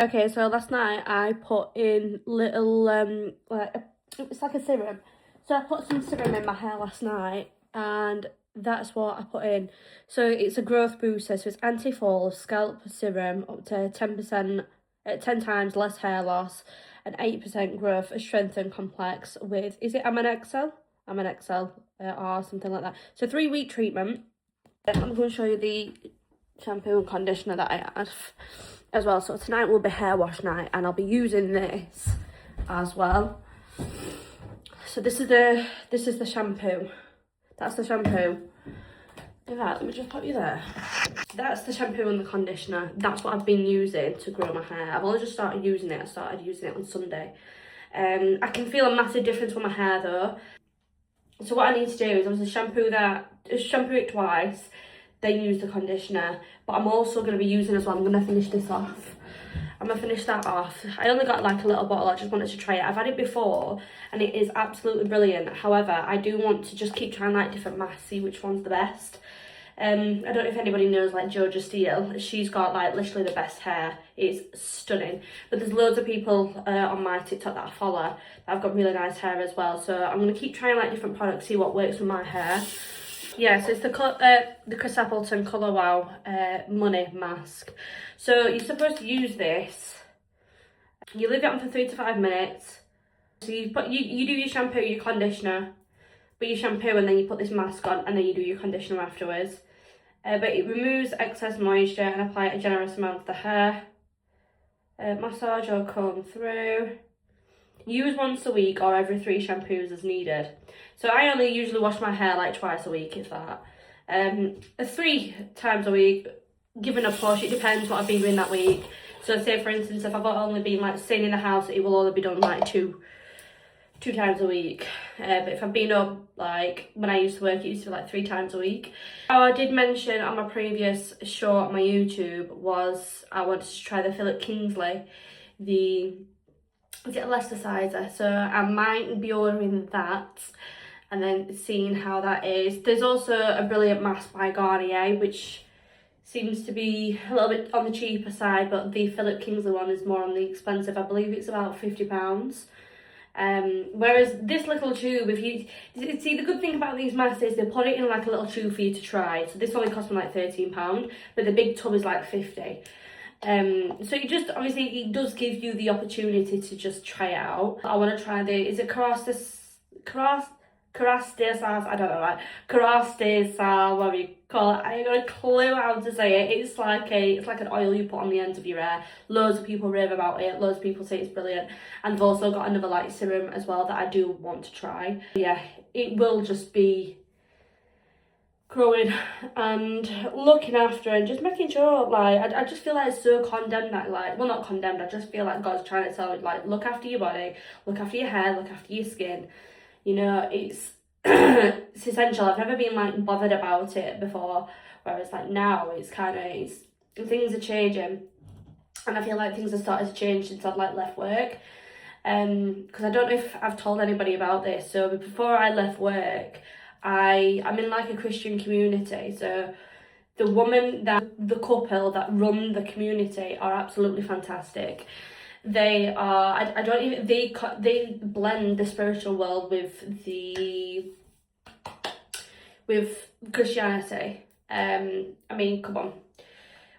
Okay, so last night I put in little it's like a serum. So I put some serum in my hair last night, and that's what I put in. So it's a growth booster, so it's anti-fall scalp serum up to 10%, 10 times less hair loss, and 8% growth strengthen complex with, is it Amanexel? Amanexel, or something like that. So 3-week treatment. I'm going to show you the shampoo and conditioner that I have as well. So tonight will be hair wash night, and I'll be using this as well. So this is the shampoo. That's the shampoo. In fact, let me just pop you there. That's the shampoo and the conditioner. That's what I've been using to grow my hair. I've only just started using it. I started using it on Sunday. I can feel a massive difference with my hair though. So what I need to do is obviously shampoo it twice, then use the conditioner. But I'm also going to be using as well, I'm going to finish this off. I'm going to finish that off. I only got like a little bottle, I just wanted to try it. I've had it before and it is absolutely brilliant. However, I do want to just keep trying like different masks, see which one's the best. I don't know if anybody knows like Georgia Steele. She's got like literally the best hair. It's stunning. But there's loads of people on my TikTok that I follow that have got really nice hair as well. So I'm going to keep trying like different products, see what works with my hair. Yeah, so it's the Chris Appleton Colour Wow Money Mask. So you're supposed to use this. You leave it on for 3 to 5 minutes. So you do your shampoo, your conditioner, but you shampoo and then you put this mask on and then you do your conditioner afterwards. But it removes excess moisture and apply a generous amount to the hair. Massage or comb through. Use once a week or every 3 shampoos as needed. So I only usually wash my hair like twice a week, if that. 3 times a week, given a push, it depends what I've been doing that week. So say for instance, if I've only been like staying in the house, it will only be done like two times a week. But if I've been up, like when I used to work, it used to be like 3 times a week. Oh, I did mention on my previous show on my YouTube was I wanted to try the Philip Kingsley, is it elasticizer? So I might be ordering that and then seeing how that is. There's also a brilliant mask by Garnier, which seems to be a little bit on the cheaper side, but the Philip Kingsley one is more on the expensive. I believe it's about £50. Whereas this little tube, if you see, the good thing about these masks is they put it in like a little tube for you to try. So this only cost me like £13, but the big tub is like 50. So you just, obviously it does give you the opportunity to just try it out. I want to try is it Kerastase, I don't know, like Kerastase, whatever you call it. I ain't got a clue how to say it. It's like an oil you put on the ends of your hair. Loads of people rave about it. Loads of people say it's brilliant. And I've also got another like serum as well that I do want to try. Yeah, it will just be growing and looking after and just making sure, like, I just feel like it's so condemned that, like, well, not condemned, I just feel like God's trying to tell me, like, look after your body, look after your hair, look after your skin. You know, it's it's essential. I've never been like bothered about it before, whereas like now it's kind of, things are changing, and I feel like things have started to change since I've like left work. Because I don't know if I've told anybody about this. So before I left work, I'm in like a Christian community. So the couple that run the community are absolutely fantastic. They are, I don't even, they blend the spiritual world with Christianity. I mean, come on,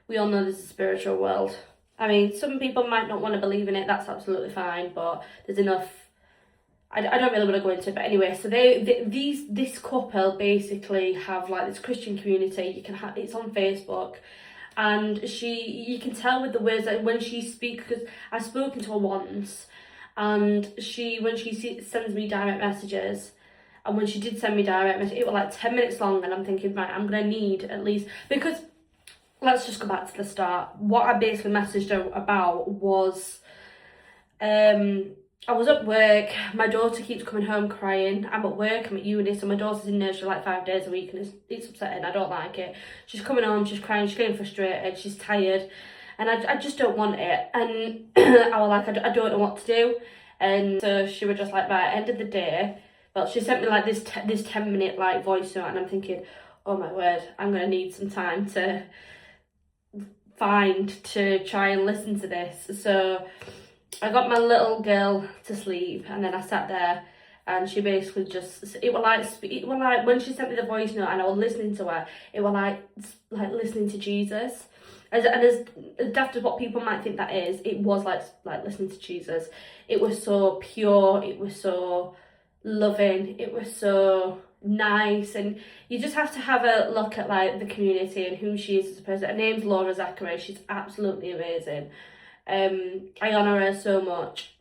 we all know there's a spiritual world. I mean, some people might not want to believe in it, that's absolutely fine, but there's enough. I don't really want to go into it, but anyway, so this couple basically have like this Christian community. You can have, it's on Facebook, and you can tell with the words that when she speaks, because I've spoken to her once, and when she sends me direct messages, and when she did send me direct message, it was like 10 minutes long, and I'm thinking, right, I'm gonna need at least, because let's just go back to the start. What I basically messaged her about was, I was at work, my daughter keeps coming home crying. I'm at work, I'm at uni, so my daughter's in nursery like 5 days a week, and it's upsetting, I don't like it. She's coming home, she's crying, she's getting frustrated, she's tired, and I just don't want it. And I was like, I don't know what to do. And so she was just like, right, end of the day, well, she sent me like this 10-minute like voice note, and I'm thinking, oh my word, I'm gonna need some time find to try and listen to this. So I got my little girl to sleep, and then I sat there, and she basically just, it was like when she sent me the voice note and I was listening to her, it was like listening to Jesus. As daft as what people might think that is, it was like listening to Jesus. It was so pure, it was so loving, it was so nice, and you just have to have a look at like the community and who she is as a person. Her name's Laura Zachary. She's absolutely amazing. I honour her so much,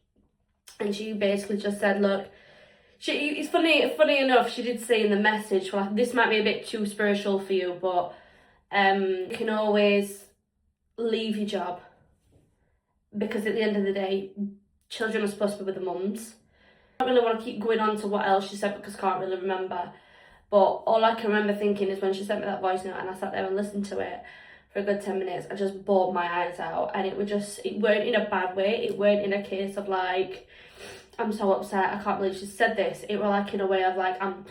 and she basically just said, look, it's funny enough, she did say in the message, well, this might be a bit too spiritual for you, but you can always leave your job, because at the end of the day, children are supposed to be with the mums. I don't really want to keep going on to what else she said because I can't really remember, but all I can remember thinking is when she sent me that voice note and I sat there and listened to it for a good 10 minutes, I just bawled my eyes out, and it weren't in a bad way, it weren't in a case of like, I'm so upset, I can't believe she said this. It was like in a way of like, I'm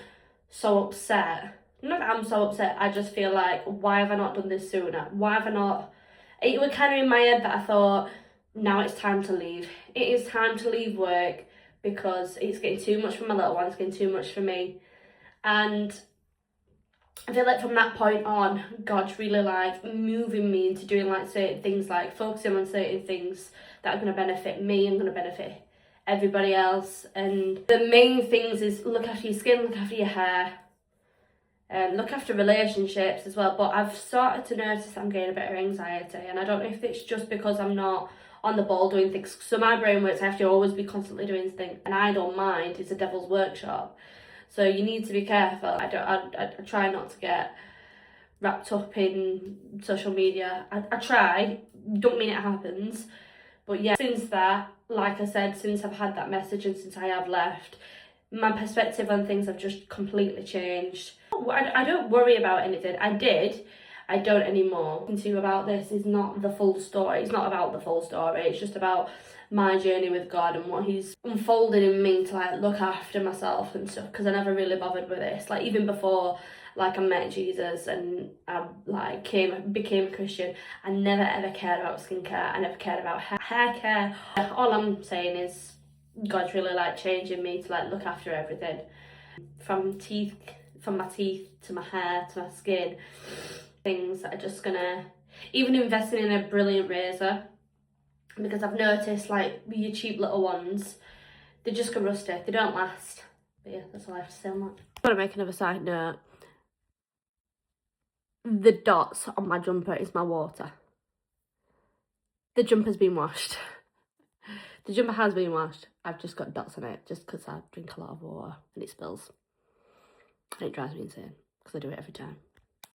so upset. Not that I'm so upset, I just feel like, why have I not done this sooner? Why have I not? It was kind of in my head that I thought, now it's time to leave. It is time to leave work because it's getting too much for my little one, it's getting too much for me. And I feel like from that point on, God's really like moving me into doing like certain things, like focusing on certain things that are going to benefit me and going to benefit everybody else. And the main things is look after your skin, look after your hair, and look after relationships as well. But I've started to notice I'm getting a bit of anxiety, and I don't know if it's just because I'm not on the ball doing things. So my brain works, I have to always be constantly doing things, and I don't mind, it's a devil's workshop. So you need to be careful. I try not to get wrapped up in social media. I try, don't mean it happens. But yeah, since that, like I said, since I've had that message and since I have left, my perspective on things have just completely changed. I don't worry about anything. I don't anymore. Talking to you about this is not the full story. It's not about the full story. It's just about my journey with God and what he's unfolded in me to like look after myself and stuff, because I never really bothered with this. Like even before like I met Jesus and I like became a Christian, I never ever cared about skincare. I never cared about hair care. All I'm saying is God's really like changing me to like look after everything, from my teeth to my hair to my skin. Things that are just gonna, even investing in a brilliant razor, because I've noticed like your cheap little ones, they just go rusty, they don't last. But yeah, that's all I have to say on that. I want to make another side note. The dots on my jumper is my water. The jumper's been washed. The jumper has been washed. I've just got dots on it just because I drink a lot of water and it spills. And it drives me insane because I do it every time.